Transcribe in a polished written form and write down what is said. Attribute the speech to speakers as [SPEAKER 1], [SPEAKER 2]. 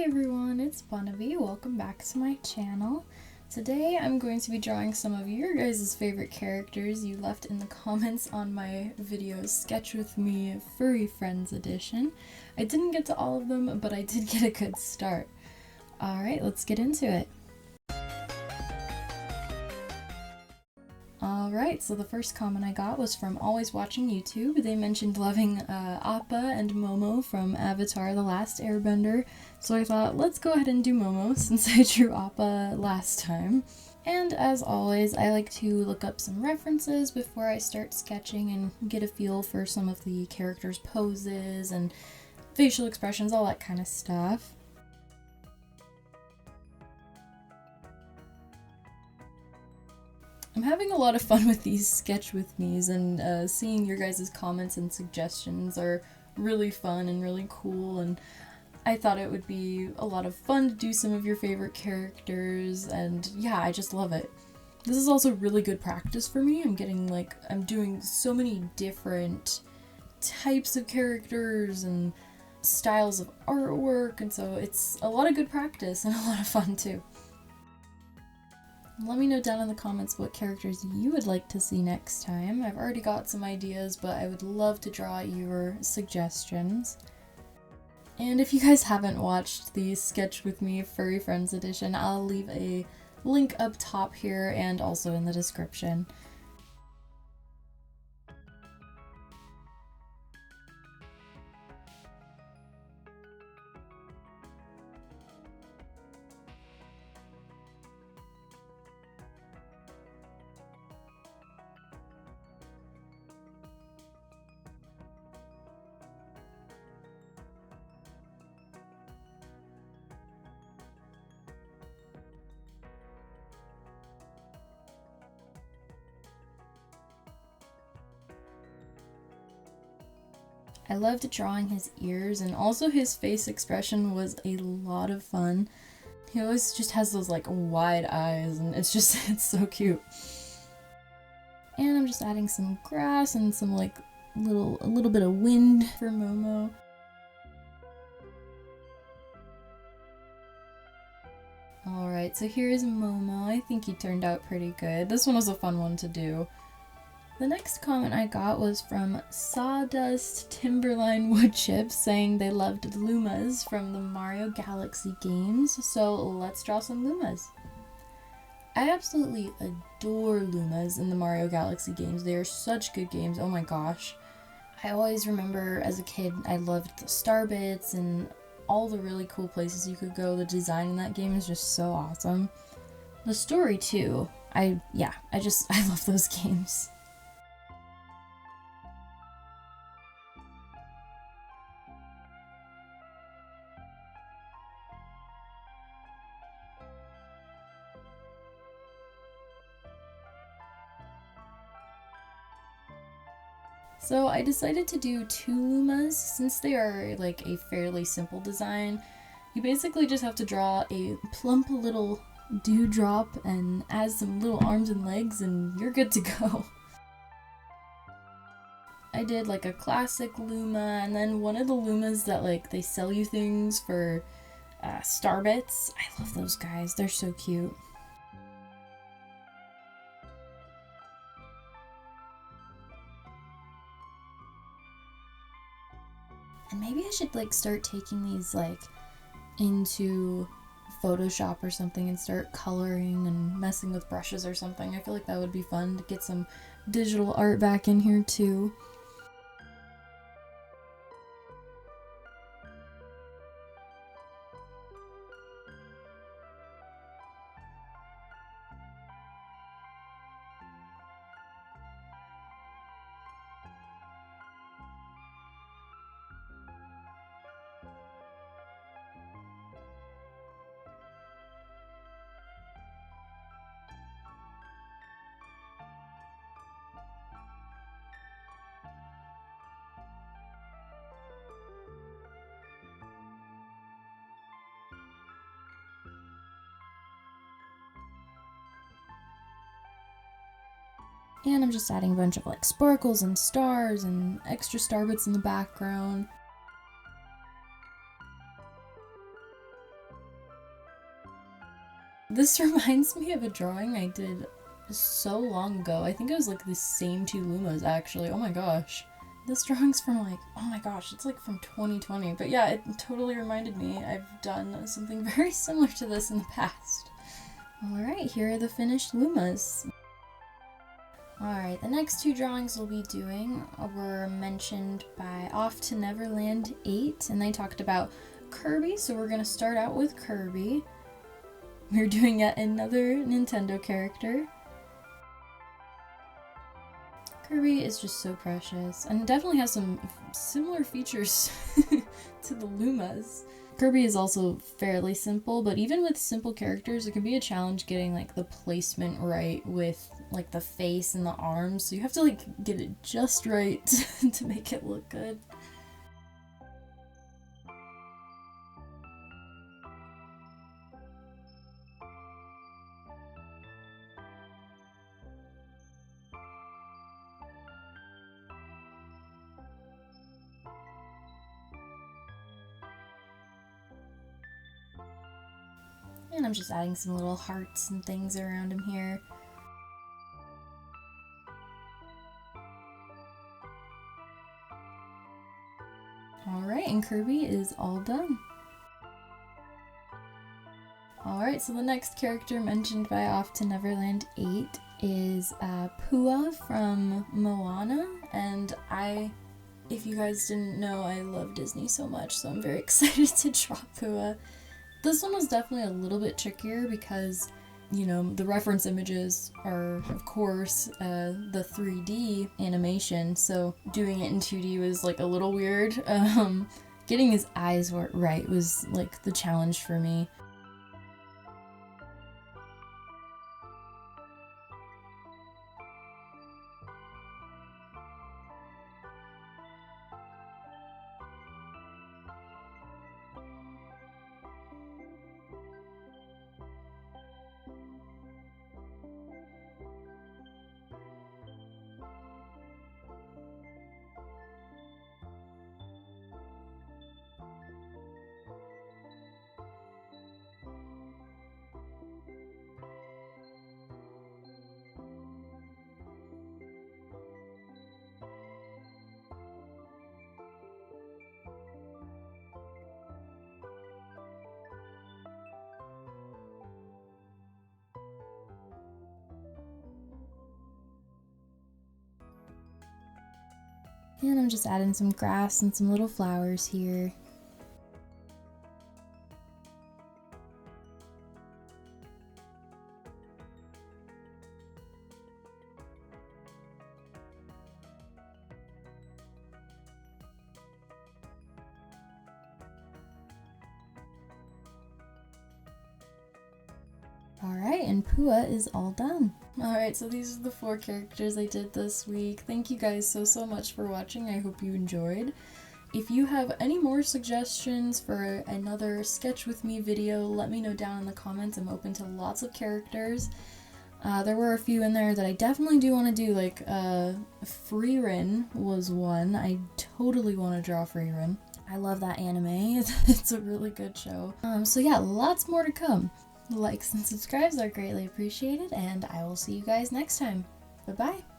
[SPEAKER 1] everyone, it's Bunnibi. Welcome back to my channel. Today I'm going to be drawing some of your guys' favorite characters you left in the comments on my video Sketch With Me Furry Friends edition. I didn't get to all of them, but I did get a good start. Alright, let's get into it. Alright, so the first comment I got was from Always Watching YouTube. They mentioned loving Appa and Momo from Avatar: The Last Airbender, so I thought, let's go ahead and do Momo since I drew Appa last time. And as always, I like to look up some references before I start sketching and get a feel for some of the characters' poses and facial expressions, all that kind of stuff. I'm having a lot of fun with these Sketch With Me's, and seeing your guys' comments and suggestions are really fun and really cool, and I thought it would be a lot of fun to do some of your favorite characters, and yeah, I just love it. This is also really good practice for me. I'm doing so many different types of characters and styles of artwork, and so it's a lot of good practice and a lot of fun too. Let me know down in the comments what characters you would like to see next time. I've already got some ideas, but I would love to draw your suggestions. And if you guys haven't watched the Sketch With Me Furry Friends edition, I'll leave a link up top here and also in the description. I loved drawing his ears, and also his face expression was a lot of fun. He always just has those like wide eyes, and it's so cute. And I'm just adding some grass and some like a little bit of wind for Momo. Alright, so here's Momo. I think he turned out pretty good. This one was a fun one to do. The next comment I got was from Sawdust Timberline Woodchips saying they loved Lumas from the Mario Galaxy games, so let's draw some Lumas. I absolutely adore Lumas in the Mario Galaxy games. They are such good games, oh my gosh. I always remember as a kid I loved the star bits and all the really cool places you could go. The design in that game is just so awesome. The story too. I love those games. So I decided to do 2 Lumas. Since they are like a fairly simple design, you basically just have to draw a plump little dewdrop and add some little arms and legs and you're good to go. I did like a classic Luma, and then one of the Lumas that like they sell you things for star bits. I love those guys, they're so cute. And maybe I should like start taking these like into Photoshop or something and start coloring and messing with brushes or something. I feel like that would be fun to get some digital art back in here too. And I'm just adding a bunch of like sparkles and stars and extra star bits in the background. This reminds me of a drawing I did so long ago. I think it was like the same two Lumas actually. Oh my gosh. This drawing's from like, oh my gosh, it's like from 2020. But yeah, it totally reminded me. I've done something very similar to this in the past. Alright, here are the finished Lumas. Alright, the next two drawings we'll be doing were mentioned by Off to Neverland 8, and they talked about Kirby, so we're going to start out with Kirby. We're doing yet another Nintendo character. Kirby is just so precious, and definitely has some similar features to the Lumas. Kirby is also fairly simple, but even with simple characters, it can be a challenge getting like the placement right with like the face and the arms, so you have to like get it just right to make it look good. And I'm just adding some little hearts and things around him here. Alright, and Kirby is all done. Alright, so the next character mentioned by Off to Neverland 8 is Pua from Moana, and if you guys didn't know, I love Disney so much, so I'm very excited to draw Pua. This one was definitely a little bit trickier because, you know, the reference images are, of course, the 3D animation, so doing it in 2D was, like, a little weird. Getting his eyes right was, like, the challenge for me. And I'm just adding some grass and some little flowers here. Alright, and Pua is all done. Alright, so these are the 4 characters I did this week. Thank you guys so much for watching. I hope you enjoyed. If you have any more suggestions for another Sketch With Me video, let me know down in the comments. I'm open to lots of characters. There were a few in there that I definitely do want to do, like Furry was one. I totally want to draw Furry. I love that anime. It's a really good show. So yeah, lots more to come. Likes and subscribes are greatly appreciated, and I will see you guys next time. Bye-bye!